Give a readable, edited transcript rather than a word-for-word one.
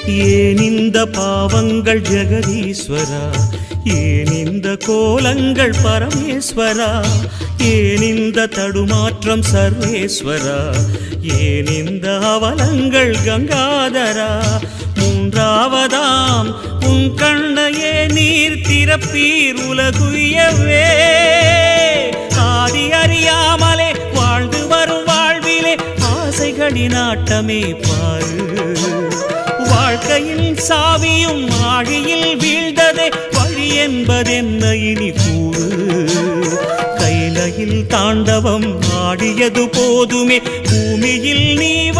ஏன் இந்த பாவங்கள் ஜெகதீஸ்வரா, ஏன் இந்த கோலங்கள் பரமேஸ்வரா, ஏன் இந்த தடுமாற்றம் சர்வேஸ்வரா, ஏன் இந்த அவலங்கள் கங்காதரா. மூன்றாவதாம் உன் கண்ணையே நீர் திறப்பீர் உலகுயவே. ஆதி அறியாமலே வாழ்ந்து வரும் வாழ்விலே ஆசைகளின் ஆட்டமே பாரு. வாழ்க்கையில் சாவியும் ஆழியில் வீழ்ந்ததே, வழி என்பதென்ன இனி கூறு. கைலையில் தாண்டவம் ஆடியது போதுமே, பூமியில் நீ